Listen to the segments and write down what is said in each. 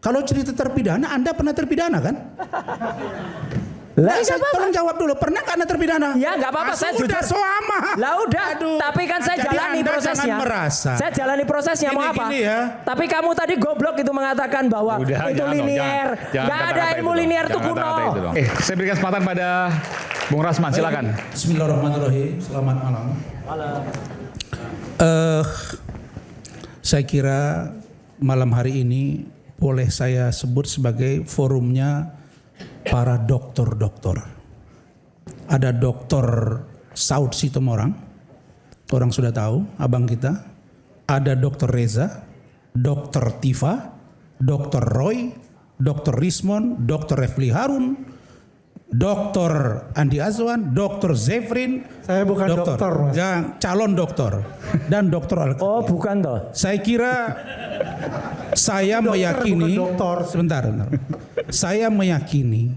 Kalau cerita terpidana, Anda pernah terpidana kan? Lah, Tolong jawab dulu, pernah nggak Anda terpidana? Ya nggak apa-apa, saya jujur. Sama. Lah udah, tapi kan saya Jadi jalani Anda prosesnya. jangan merasa. Saya jalani prosesnya, mau apa? Ya. Tapi kamu tadi goblok itu mengatakan bahwa Udah, itu jangan, linier. jangan Nggak ada kata-kata ilmu itu linier dong. itu Jangan kuno. kata-kata itu dong. Saya berikan kesempatan pada Bung Rasman, silakan. Bismillahirrahmanirrahim. Selamat malam. Saya kira malam hari ini boleh saya sebut sebagai forumnya para dokter-dokter. Ada Dokter Saud Sitomorang, orang sudah tahu, abang kita. Ada Dokter Reza, Dokter Tifa, Dokter Roy, Dokter Rismon, Dokter Refli Harun, Dokter Andi Azwan, Dokter Zefrin. Saya bukan dokter, Mas. Yang calon dokter dan Dokter Al. Oh bukan toh. Saya kira saya meyakini sebentar. Saya meyakini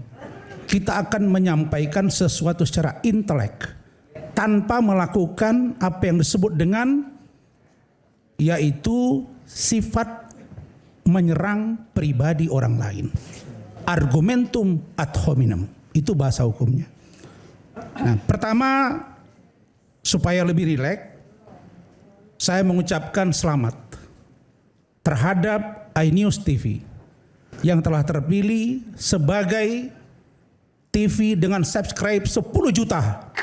kita akan menyampaikan sesuatu secara intelek tanpa melakukan apa yang disebut dengan yaitu sifat menyerang pribadi orang lain. Argumentum ad hominem, itu bahasa hukumnya. Nah, pertama supaya lebih rileks, saya mengucapkan selamat terhadap iNews TV yang telah terpilih sebagai TV dengan subscribe 10 juta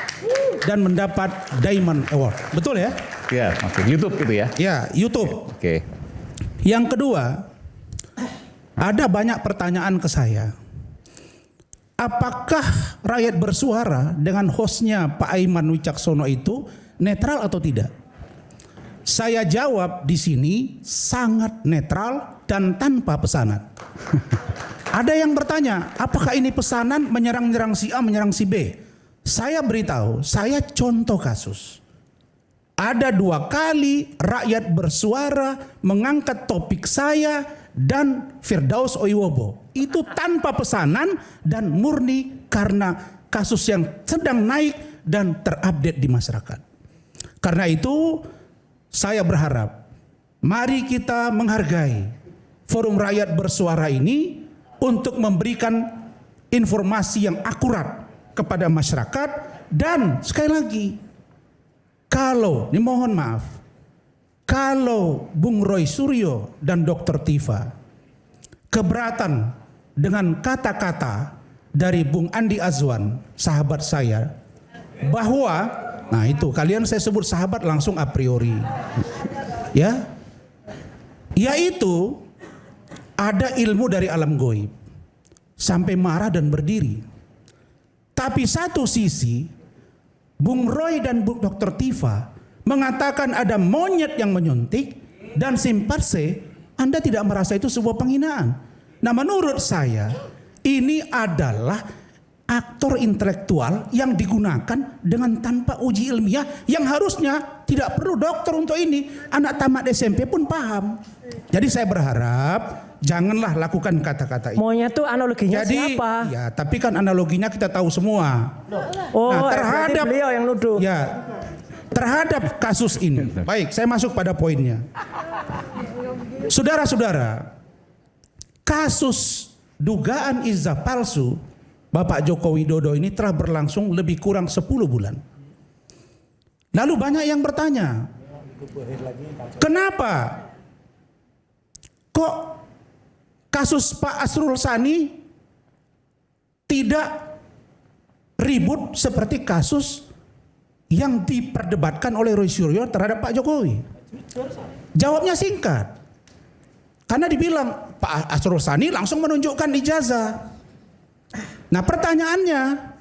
dan mendapat Diamond Award. Betul ya? Ya, maksud YouTube itu ya. Ya, YouTube. Oke. Yang kedua, ada banyak pertanyaan ke saya. Apakah rakyat bersuara dengan hostnya Pak Aiman Wicaksono itu netral atau tidak? Saya jawab di sini sangat netral dan tanpa pesanan. Ada yang bertanya, apakah ini pesanan menyerang si A, menyerang si B? Saya beritahu, saya contoh kasus. Ada 2 kali rakyat bersuara mengangkat topik saya dan Firdaus Oiwobo. Itu tanpa pesanan dan murni karena kasus yang sedang naik dan terupdate di masyarakat. Karena itu saya berharap mari kita menghargai forum rakyat bersuara ini untuk memberikan informasi yang akurat kepada masyarakat. Dan sekali lagi, kalau, ini mohon maaf, kalau Bung Roy Suryo dan Dr. Tifa keberatan dengan kata-kata dari Bung Andi Azwan, sahabat saya, bahwa, nah itu kalian saya sebut sahabat langsung a priori, ya, yaitu ada ilmu dari alam goib, sampai marah dan berdiri. Tapi satu sisi, Bung Roy dan Bung Dr. Tifa mengatakan ada monyet yang menyuntik dan simpatse, Anda tidak merasa itu sebuah penghinaan. Nah, menurut saya ini adalah aktor intelektual yang digunakan dengan tanpa uji ilmiah yang harusnya tidak perlu dokter untuk ini. Anak tamat SMP pun paham. Jadi saya berharap janganlah lakukan kata-kata itu. Maunya tuh analoginya jadi, siapa? Ya, tapi kan analoginya kita tahu semua. Oh, nah, terhadap beliau yang nuduh. Ya, terhadap kasus ini. Baik, saya masuk pada poinnya. Saudara-saudara, kasus dugaan ijazah palsu Bapak Joko Widodo ini telah berlangsung lebih kurang 10 bulan. Lalu banyak yang bertanya, kenapa kok kasus Pak Asrul Sani tidak ribut seperti kasus yang diperdebatkan oleh Roy Suryo terhadap Pak Jokowi? Jawabnya singkat. Karena dibilang Pak Asrul Sani langsung menunjukkan ijazah. Nah, pertanyaannya,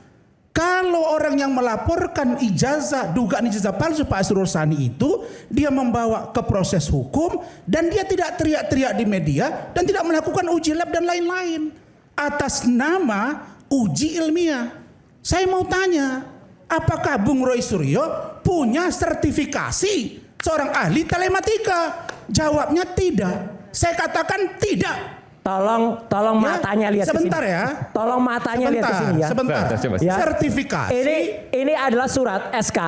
kalau orang yang melaporkan ijazah, dugaan ijazah palsu Pak Asrul Sani itu, dia membawa ke proses hukum dan dia tidak teriak-teriak di media dan tidak melakukan uji lab dan lain-lain atas nama uji ilmiah. Saya mau tanya, apakah Bung Roy Suryo punya sertifikasi seorang ahli telematika? Jawabnya tidak. Saya katakan tidak. Tolong ya, matanya lihat sebentar ke sini. Ya. Tolong matanya lihat ke sini ya. Sebentar. Coba. Ya. Sertifikasi. Ini adalah surat SK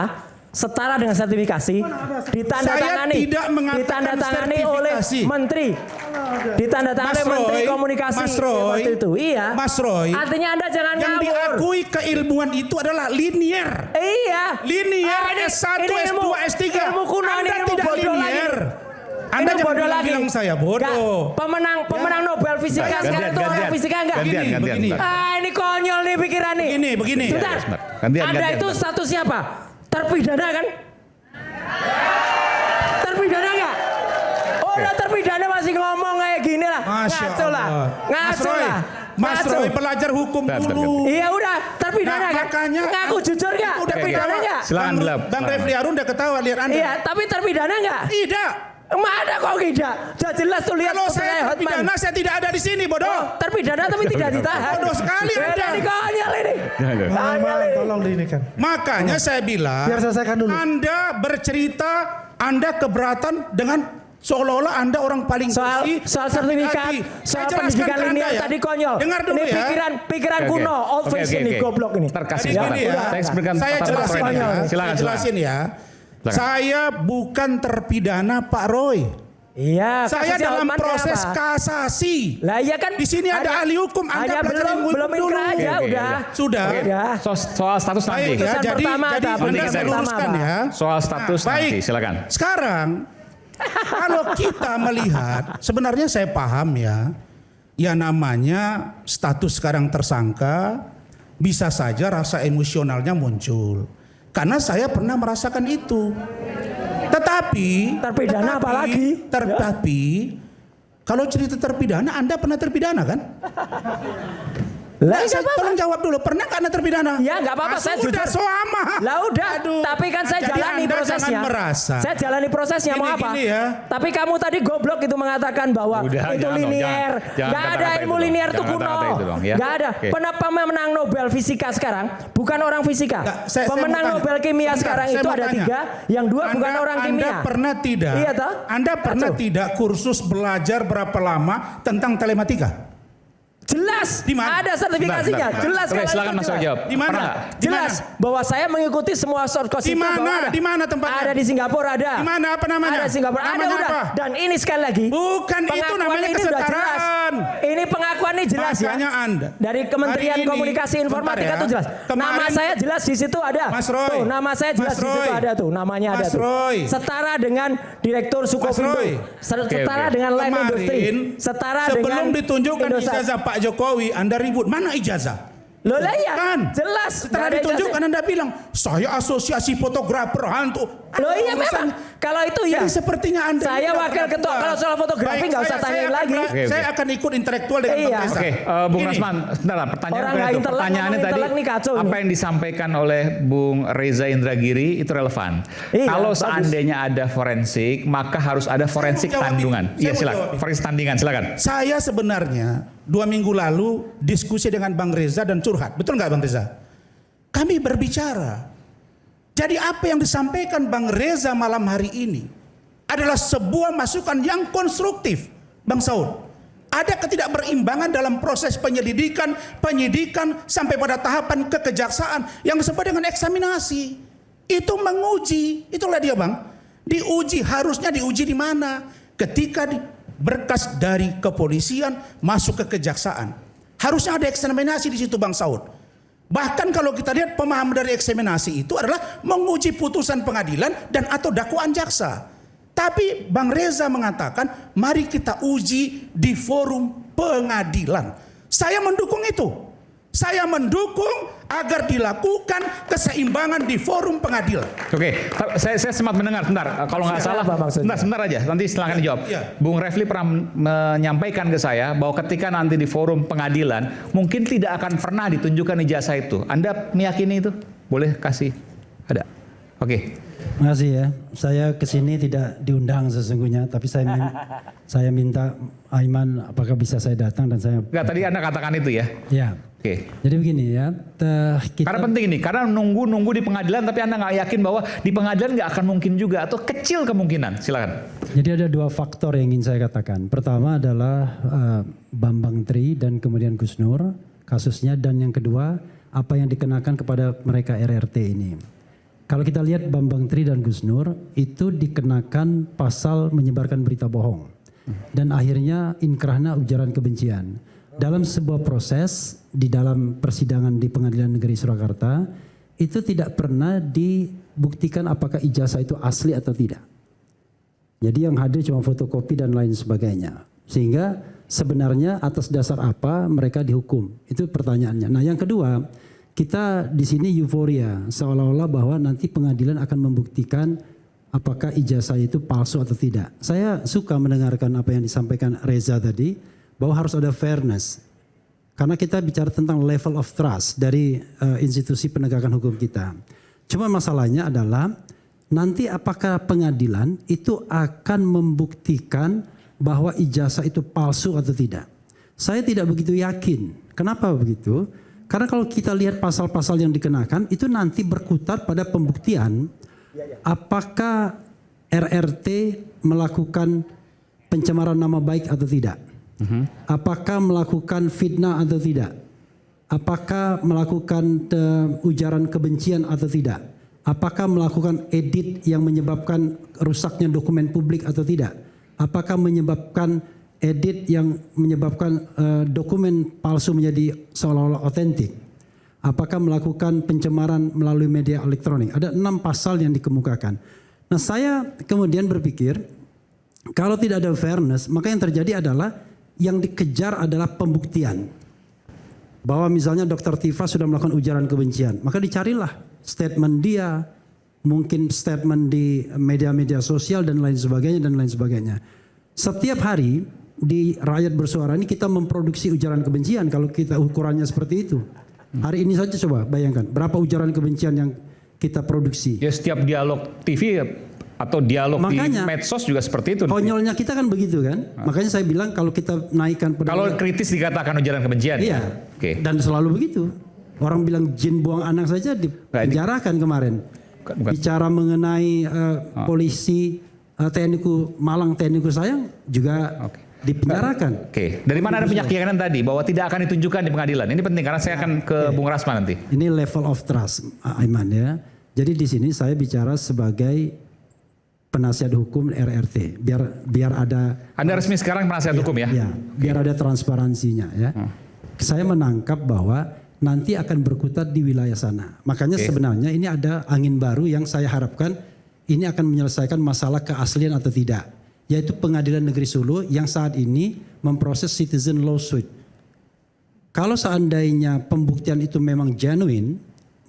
setara dengan sertifikasi ditandatangani Saya tidak mengatakan oleh sertifikasi. menteri, ditandatangani oleh menteri komunikasi Mas Roy, waktu itu. Iya. Mas Roy, Artinya Anda jangan yang ngawur. diakui keilmuan itu adalah linier. Iya. Linier ini- S1, ini S2, ilmu- S3. Ilmu kuno ini Anda ilmu tidak bodoh linier. lagi. Anda Ini jangan bodoh lagi. bilang saya bodoh. Pemenang Nobel Fisika Gantian, sekarang itu orang fisika enggak? Gantian. Begini. Ini konyol nih pikiran nih. Begini. Sebentar. Gantian. Anda itu statusnya apa? Terpidana kan? Terpidana enggak? Udah terpidana masih ngomong kayak gini lah. Masya Ngaco lah. Allah. Ngaco lah. Mas Ngaco. Roy belajar hukum Bentar. dulu. Iya udah terpidana Nah, kan? makanya Ngaku jujur enggak? udah Terpidana ketawa. enggak? Silakan, Blab. Bang Refli Harun udah ketawa lihat Anda. Iya, tapi terpidana enggak? Tidak. Mana kok tidak? Sudah jelas tuh lihat Kalau putusannya saya Hotman. terpidana saya tidak ada di sini, bodoh. Oh, terpidana tapi tidak ditahan. Bodoh sekali Anda. Ini konyol ini. Jangan. Konyol ini. Tolong diinikan. Makanya saya bilang, Biar selesaikan dulu. Anda bercerita, Anda keberatan dengan seolah-olah Anda orang paling bersih. Soal sertifikat, hati. soal Saya jelaskan pendidikan ke Anda linear ya. tadi konyol. Dengar dulu ini ya. pikiran Oke, kuno, oke. old fashion ini, goblok ini. Terkasih. Jadi Silakan. gini ya, Saya explainkan saya tata jelasin cara ya. ini. Saya Silakan. jelasin ya. Silakan. Saya bukan terpidana Pak Roy. Iya, Saya kasusnya dalam Hotman proses kenapa? kasasi. Lah iya kan. Di sini ada ahli hukum, Anda hanya belajar ilmu belum hukum dulu. inkrah aja Oke, udah. Sudah. Oke. Ya. Soal status nanti. Baik ya, Putusan jadi pertama Anda ada, putusan saya pertama luruskan apa? ya. Soal status Baik. nanti, silakan. Sekarang kalau kita melihat, sebenarnya saya paham ya namanya status sekarang tersangka, bisa saja rasa emosionalnya muncul. Karena saya pernah merasakan itu. Tetapi Terpidana apalagi? Tetapi kalau cerita terpidana, Anda pernah terpidana kan? Lah Saya tolong jawab dulu, pernah nggak Anda terpidana? Ya nggak apa-apa, saya sudah jujur. sama. Lah udah, Aduh. tapi kan saya Jadi jalani Anda prosesnya. jangan merasa. Saya jalani prosesnya mau apa? Gini ya. Tapi kamu tadi goblok itu mengatakan bahwa Udah, itu jangan dong, linier. jangan Gak ada kata-kata ilmu itu linier dong. itu Jangan kuno. kata-kata itu dong, ya. Gak ada. Oke. Pemenang Nobel Fisika sekarang bukan orang fisika. Nggak, saya Pemenang mau tanya. Nobel Kimia Sebentar, sekarang saya itu mau ada tanya. 3, yang 2 bukan orang kimia. Anda pernah tidak? Iya toh? Anda pernah Kacau. tidak kursus belajar berapa lama tentang telematika? Jelas, Di mana? ada sertifikasinya. Bentar. Jelas Oke, kalau silakan itu Mas Roy jelas. jawab. Di mana? Pernah nggak? Di Jelas bahwa saya mengikuti semua short course Di itu mana? bahwa ada. Di mana tempatnya? Ada di Singapura ada. Di mana? Apa namanya? Ada Singapura. Ada Namanya udah. apa? Dan ini sekali lagi. Bukan itu pengakuan namanya ini udah jelas. kesetaraan. Ini pengakuan ini jelas Makanya ya. Anda. Dari Kementerian Hari ini, Komunikasi Informatika bentar ya. itu jelas. Nama Kemarin- saya jelas di situ ada. Mas Roy. Tuh, nama saya jelas Mas di situ Roy. ada tuh. Namanya ada Mas tuh. Roy. Setara dengan Direktur Sukovindo. Roy. Setara Oke. dengan Line Kemarin, Industri. Setara dengan sebelum ditunjukkan Indosat. ijazah Pak Jokowi, Anda ribut. Mana ijazah? Loh lah iya, Kan? jelas. Setelah Nggak ada ditunjukkan ijazah. Anda bilang, saya asosiasi fotografer hantu. Loh iya Urusan- memang. Kalau itu ya. Jadi sepertinya Anda Saya tidak wakil pernah ketua. puas. Kalau soal fotografi Baik, nggak usah saya tanyain akan lagi. Oke. Saya akan ikut intelektual dengan Iya. Bang Reza. Oke, Bung Gini, Rasman, sebentar lah, pertanyaan Orang saya nggak itu. intelek, Pertanyaannya ngomong tadi, intelek nih kacau apa nih. yang disampaikan oleh Bung Reza Indragiri itu relevan. Iya, Kalau bagus. seandainya ada forensik, maka harus ada forensik jawab ini. tandungan. Saya Iya mau silakan, jawab ini. forensik tandingan silakan. Saya sebenarnya 2 minggu lalu diskusi dengan Bang Reza dan curhat. Betul nggak Bang Reza? Kami berbicara. Jadi apa yang disampaikan Bang Reza malam hari ini adalah sebuah masukan yang konstruktif, Bang Saud. Ada ketidakberimbangan dalam proses penyelidikan, penyidikan sampai pada tahapan kekejaksaan yang disebut dengan eksaminasi. Itu menguji, itulah dia Bang. Diuji, harusnya diuji di mana? Ketika berkas dari kepolisian masuk ke kejaksaan. Harusnya ada eksaminasi di situ Bang Saud. Bahkan kalau kita lihat pemahaman dari eksaminasi itu adalah menguji putusan pengadilan dan atau dakwaan jaksa. Tapi Bang Reza mengatakan mari kita uji di forum pengadilan. Saya mendukung itu. Saya mendukung agar dilakukan keseimbangan di forum pengadilan. Oke, saya sempat mendengar, sebentar. Kalau nggak salah, apa maksudnya? sebentar aja. Nanti silakan dijawab. Iya. Bung Refli pernah menyampaikan ke saya bahwa ketika nanti di forum pengadilan, mungkin tidak akan pernah ditunjukkan ijazah itu. Anda meyakini itu? Boleh kasih? Ada? Oke. Makasih ya. Saya kesini tidak diundang sesungguhnya, tapi saya minta Aiman apakah bisa saya datang dan saya. Enggak, tadi Anda katakan itu ya? Ya. Oke. Jadi begini ya. Karena penting ini, karena nunggu di pengadilan tapi Anda nggak yakin bahwa di pengadilan nggak akan mungkin juga atau kecil kemungkinan. Silakan. Jadi ada 2 faktor yang ingin saya katakan. Pertama adalah Bambang Tri dan kemudian Gus Nur kasusnya, dan yang kedua apa yang dikenakan kepada mereka RRT ini. Kalau kita lihat Bambang Tri dan Gus Nur itu dikenakan pasal menyebarkan berita bohong dan akhirnya inkrahna ujaran kebencian. Dalam sebuah proses di dalam persidangan di Pengadilan Negeri Surakarta itu tidak pernah dibuktikan apakah ijazah itu asli atau tidak. Jadi yang hadir cuma fotokopi dan lain sebagainya. Sehingga sebenarnya atas dasar apa mereka dihukum? Itu pertanyaannya. Nah, yang kedua, kita di sini euforia seolah-olah bahwa nanti pengadilan akan membuktikan apakah ijazah itu palsu atau tidak. Saya suka mendengarkan apa yang disampaikan Reza tadi bahwa harus ada fairness. Karena kita bicara tentang level of trust dari institusi penegakan hukum kita. Cuma masalahnya adalah nanti apakah pengadilan itu akan membuktikan bahwa ijazah itu palsu atau tidak. Saya tidak begitu yakin. Kenapa begitu? Karena kalau kita lihat pasal-pasal yang dikenakan itu nanti berkutat pada pembuktian apakah RRT melakukan pencemaran nama baik atau tidak. Apakah melakukan fitnah atau tidak. Apakah melakukan ujaran kebencian atau tidak. Apakah melakukan edit yang menyebabkan rusaknya dokumen publik atau tidak. Apakah menyebabkan edit yang menyebabkan dokumen palsu menjadi seolah-olah otentik. Apakah melakukan pencemaran melalui media elektronik. Ada 6 pasal yang dikemukakan. Nah, saya kemudian berpikir kalau tidak ada fairness maka yang terjadi adalah yang dikejar adalah pembuktian. Bahwa misalnya Dr. Tifa sudah melakukan ujaran kebencian. Maka dicarilah statement dia. Mungkin statement di media-media sosial dan lain sebagainya. Setiap hari di Rakyat Bersuara ini kita memproduksi ujaran kebencian kalau kita ukurannya seperti itu. Hari ini saja coba bayangkan berapa ujaran kebencian yang kita produksi. Ya setiap dialog TV atau dialog di medsos juga seperti itu. Konyolnya kita kan begitu kan. Makanya saya bilang kalau kita naikkan kalau kritis dikatakan ujaran kebencian. Iya. Dan selalu begitu. Orang bilang jin buang anak saja dipenjarakan kemarin. Bicara mengenai polisi TNI-ku Malang, TNI-ku sayang juga dipenjarakan. Dari mana ada keyakinan tadi bahwa tidak akan ditunjukkan di pengadilan? Ini penting karena saya akan ke Bung Rasman nanti. Ini level of trust, Aiman ya. Jadi di sini saya bicara sebagai penasihat hukum RRT. Biar ada. Anda resmi sekarang penasihat hukum ya? Ya. Biar ada transparansinya ya. Saya menangkap bahwa nanti akan berkutat di wilayah sana. Makanya sebenarnya ini ada angin baru yang saya harapkan ini akan menyelesaikan masalah keaslian atau tidak. Yaitu Pengadilan Negeri Solo yang saat ini memproses citizen lawsuit. Kalau seandainya pembuktian itu memang genuine,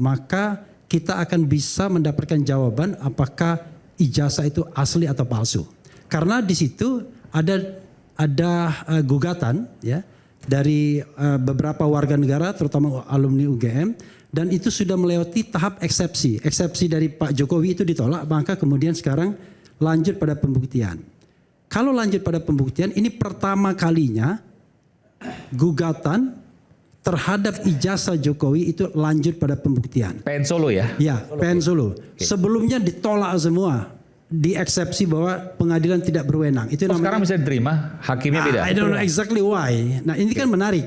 maka kita akan bisa mendapatkan jawaban apakah ijazah itu asli atau palsu. Karena di situ ada gugatan ya dari beberapa warga negara terutama alumni UGM dan itu sudah melewati tahap eksepsi. Eksepsi dari Pak Jokowi itu ditolak, maka kemudian sekarang lanjut pada pembuktian. Kalau lanjut pada pembuktian, ini pertama kalinya gugatan terhadap ijazah Jokowi itu lanjut pada pembuktian. PN Solo ya? Ya, PN Solo. Sebelumnya ditolak semua, dieksepsi bahwa pengadilan tidak berwenang. Itu namanya, sekarang bisa diterima, hakimnya tidak? I don't know exactly why. Nah ini kan menarik.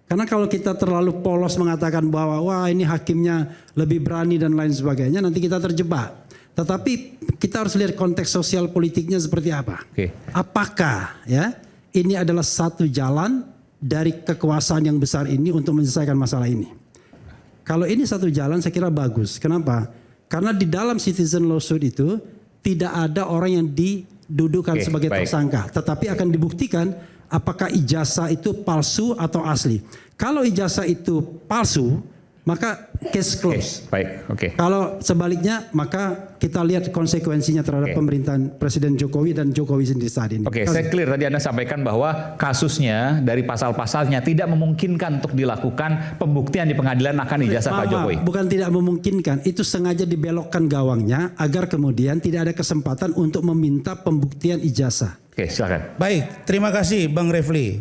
Karena kalau kita terlalu polos mengatakan bahwa wah ini hakimnya lebih berani dan lain sebagainya, nanti kita terjebak. Tetapi kita harus lihat konteks sosial politiknya seperti apa. Apakah ya ini adalah satu jalan dari kekuasaan yang besar ini untuk menyelesaikan masalah ini? Kalau ini satu jalan saya kira bagus. Kenapa? Karena di dalam citizen lawsuit itu tidak ada orang yang didudukan sebagai tersangka. Tetapi akan dibuktikan apakah ijazah itu palsu atau asli. Kalau ijazah itu palsu, maka case close. Kalau sebaliknya, maka kita lihat konsekuensinya terhadap pemerintahan Presiden Jokowi dan Jokowi sendiri saat ini. Saya clear tadi Anda sampaikan bahwa kasusnya dari pasal-pasalnya tidak memungkinkan untuk dilakukan pembuktian di pengadilan akan ijazah Pak Jokowi. Bukan tidak memungkinkan, itu sengaja dibelokkan gawangnya agar kemudian tidak ada kesempatan untuk meminta pembuktian ijazah. Silakan. Baik, terima kasih Bang Refli.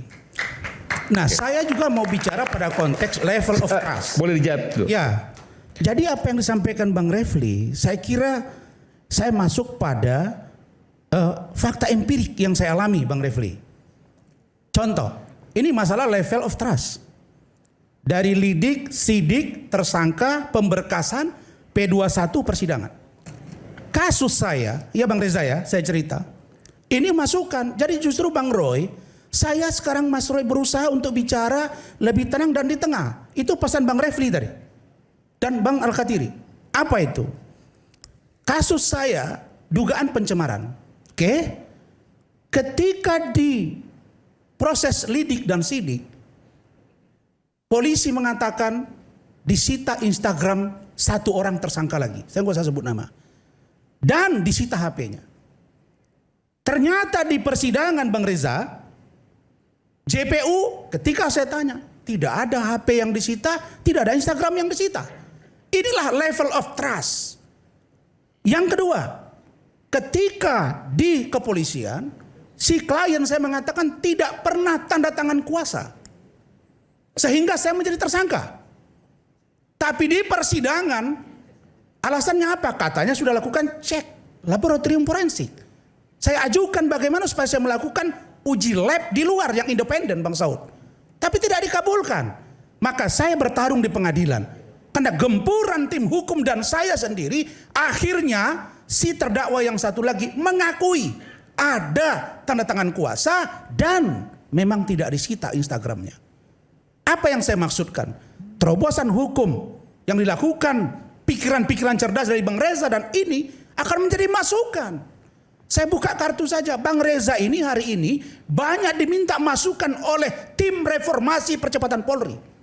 Nah, saya juga mau bicara pada konteks level of trust. Boleh dijawab dulu. Ya, jadi apa yang disampaikan Bang Refli, saya kira saya masuk pada fakta empirik yang saya alami, Bang Refli. Contoh, ini masalah level of trust. Dari lidik, sidik, tersangka, pemberkasan, P21 persidangan. Kasus saya, ya Bang Reza ya, saya cerita. Ini masukan. Jadi justru Bang Roy, saya sekarang Mas Roy berusaha untuk bicara lebih tenang dan di tengah. Itu pesan Bang Refli tadi. Dan Bang Al-Khatiri. Apa itu? Kasus saya dugaan pencemaran. Oke? Ketika di proses lidik dan sidik, polisi mengatakan disita Instagram satu orang tersangka lagi. Saya nggak usah sebut nama. Dan disita HP-nya. Ternyata di persidangan Bang Reza, JPU ketika saya tanya, tidak ada HP yang disita, tidak ada Instagram yang disita. Inilah level of trust. Yang kedua, ketika di kepolisian, si klien saya mengatakan tidak pernah tanda tangan kuasa. Sehingga saya menjadi tersangka. Tapi di persidangan, alasannya apa? Katanya sudah lakukan cek laboratorium forensik. Saya ajukan bagaimana supaya saya melakukan uji lab di luar yang independen Bang Saud. Tapi tidak dikabulkan. Maka saya bertarung di pengadilan. Karena gempuran tim hukum dan saya sendiri, akhirnya si terdakwa yang satu lagi mengakui ada tanda tangan kuasa dan memang tidak disita Instagramnya. Apa yang saya maksudkan? Terobosan hukum yang dilakukan pikiran-pikiran cerdas dari Bang Reza dan ini akan menjadi masukan. Saya buka kartu saja, Bang Reza ini hari ini banyak diminta masukan oleh tim reformasi percepatan Polri.